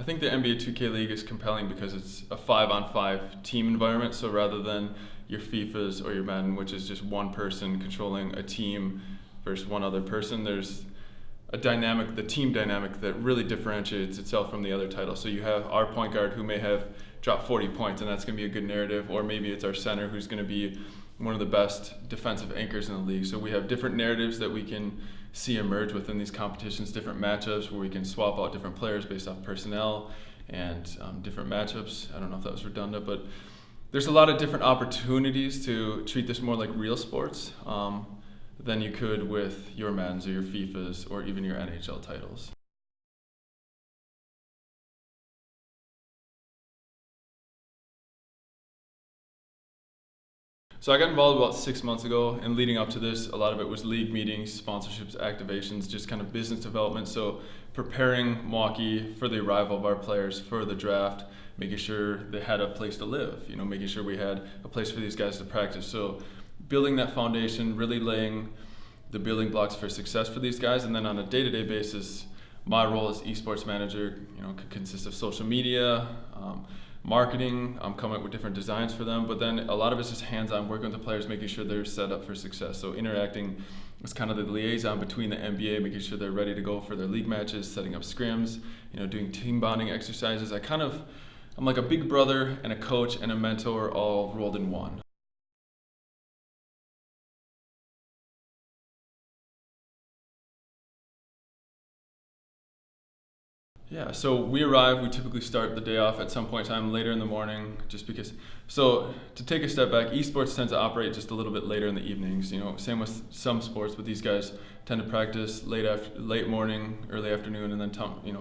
think the NBA 2K League is compelling because it's a 5-on-5 team environment. So rather than your FIFAs or your Madden, which is just one person controlling a team versus one other person, there's a dynamic, the team dynamic, that really differentiates itself from the other titles. So you have our point guard who may have dropped 40 points, and that's going to be a good narrative, or maybe it's our center who's going to be one of the best defensive anchors in the league. So we have different narratives that we can see emerge within these competitions, different matchups where we can swap out different players based off personnel and different matchups. I don't know if that was redundant, but there's a lot of different opportunities to treat this more like real sports than you could with your Maddens or your FIFAs or even your NHL titles. So I got involved about 6 months ago, and leading up to this, a lot of it was league meetings, sponsorships, activations, just kind of business development. So preparing Milwaukee for the arrival of our players for the draft, making sure they had a place to live, making sure we had a place for these guys to practice. So building that foundation, really laying the building blocks for success for these guys. And then on a day-to-day basis, my role as eSports manager, could consist of social media, marketing. I'm coming up with different designs for them, but then a lot of it's just hands-on, working with the players, making sure they're set up for success. So interacting as kind of the liaison between the NBA, making sure they're ready to go for their league matches, setting up scrims, doing team bonding exercises. I'm like a big brother and a coach and a mentor all rolled in one. Yeah, so we arrive, we typically start the day off at some point in time later in the morning, just because. So to take a step back, esports tends to operate just a little bit later in the evenings. Same with some sports, but these guys tend to practice late morning, early afternoon, and then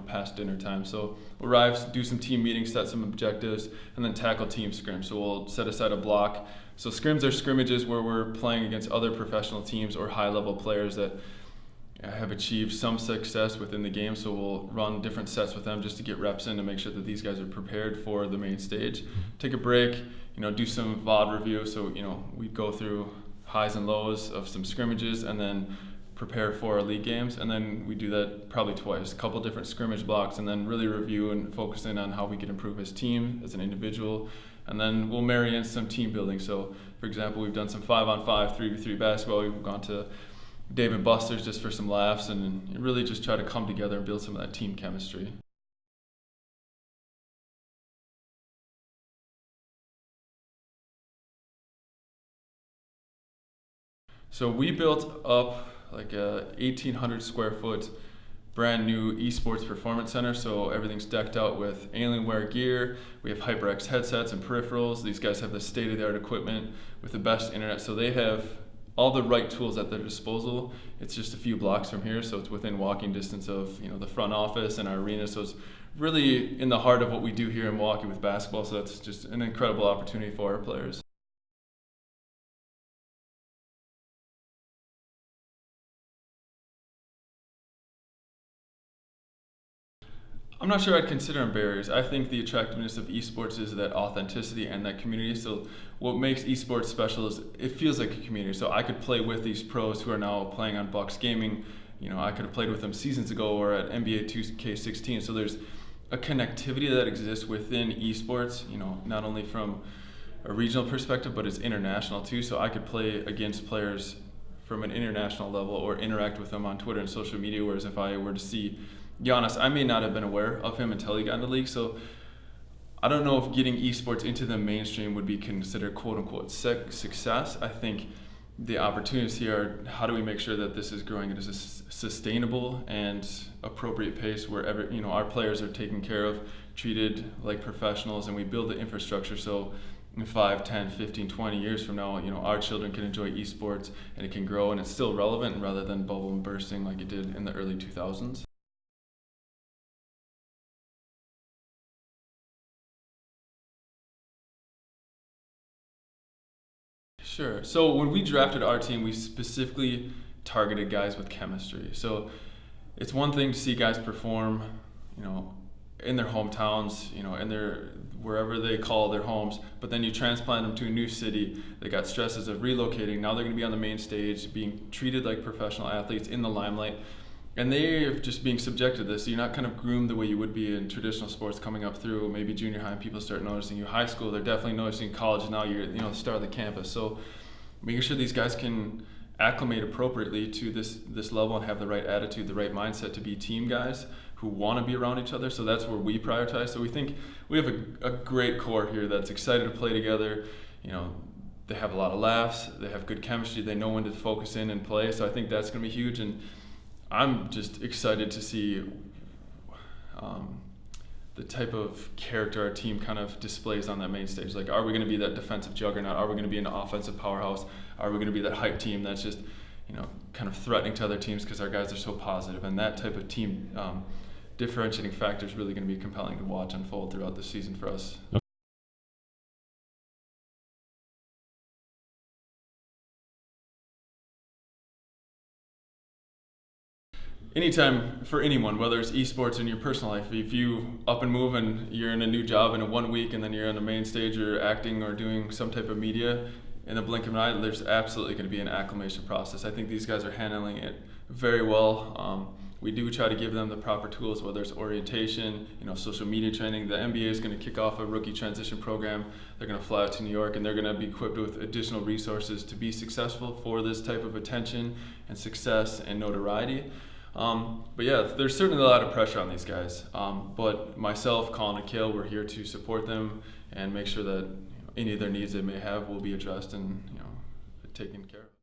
past dinner time. So we'll arrive, do some team meetings, set some objectives, and then tackle team scrims. So we'll set aside a block. So scrims are scrimmages where we're playing against other professional teams or high-level players that have achieved some success within the game, so we'll run different sets with them just to get reps in to make sure that these guys are prepared for the main stage. Take a break, do some VOD review, so we go through highs and lows of some scrimmages and then prepare for our league games, and then we do that probably twice, a couple different scrimmage blocks, and then really review and focus in on how we can improve as a team, as an individual, and then we'll marry in some team building. So for example, we've done some 5-on-5, 3v3 basketball, we've gone to Dave and Buster's just for some laughs and really just try to come together and build some of that team chemistry. So we built up like a 1,800 square foot brand new esports performance center. So everything's decked out with Alienware gear. We have HyperX headsets and peripherals. These guys have the state-of-the-art equipment with the best internet. So they have all the right tools at their disposal. It's just a few blocks from here, so it's within walking distance of the front office and our arena. So it's really in the heart of what we do here in Milwaukee with basketball. So that's just an incredible opportunity for our players. I'm not sure I'd consider them barriers. I think the attractiveness of esports is that authenticity and that community. So what makes esports special is it feels like a community. So I could play with these pros who are now playing on Bucks Gaming. I could have played with them seasons ago or at NBA 2K16. So there's a connectivity that exists within esports, not only from a regional perspective, but it's international too. So I could play against players from an international level or interact with them on Twitter and social media, whereas if I were to see Giannis, I may not have been aware of him until he got in the league. So I don't know if getting esports into the mainstream would be considered quote unquote success. I think the opportunities here are how do we make sure that this is growing at a sustainable and appropriate pace where our players are taken care of, treated like professionals, and we build the infrastructure so in 5, 10, 15, 20 years from now, our children can enjoy esports and it can grow and it's still relevant rather than bubble and bursting like it did in the early 2000s. Sure. So when we drafted our team, we specifically targeted guys with chemistry. So it's one thing to see guys perform, in their hometowns, in their wherever they call their homes, but then you transplant them to a new city. They got stresses of relocating. Now they're going to be on the main stage, being treated like professional athletes in the limelight. and they are just being subjected to this. So you're not kind of groomed the way you would be in traditional sports coming up through maybe junior high, and people start noticing you. High school, they're definitely noticing. College, now you're the star of the campus. So making sure these guys can acclimate appropriately to this level and have the right attitude, the right mindset to be team guys who want to be around each other. So that's where we prioritize. So we think we have a great core here that's excited to play together. They have a lot of laughs, they have good chemistry, they know when to focus in and play. So I think that's going to be huge, and I'm just excited to see the type of character our team kind of displays on that main stage. Like, are we going to be that defensive juggernaut? Are we going to be an offensive powerhouse? Are we going to be that hype team that's just, kind of threatening to other teams because our guys are so positive? And that type of team differentiating factor is really going to be compelling to watch unfold throughout the season for us. Anytime for anyone, whether it's esports or in your personal life, if you up and move and you're in a new job in a 1 week and then you're on the main stage or acting or doing some type of media, in the blink of an eye, there's absolutely going to be an acclimation process. I think these guys are handling it very well. We do try to give them the proper tools, whether it's orientation, social media training. The NBA is going to kick off a rookie transition program. They're going to fly out to New York, and they're going to be equipped with additional resources to be successful for this type of attention and success and notoriety. But yeah, there's certainly a lot of pressure on these guys. But myself, Colin, and Kale, we're here to support them and make sure that any of their needs they may have will be addressed and taken care of.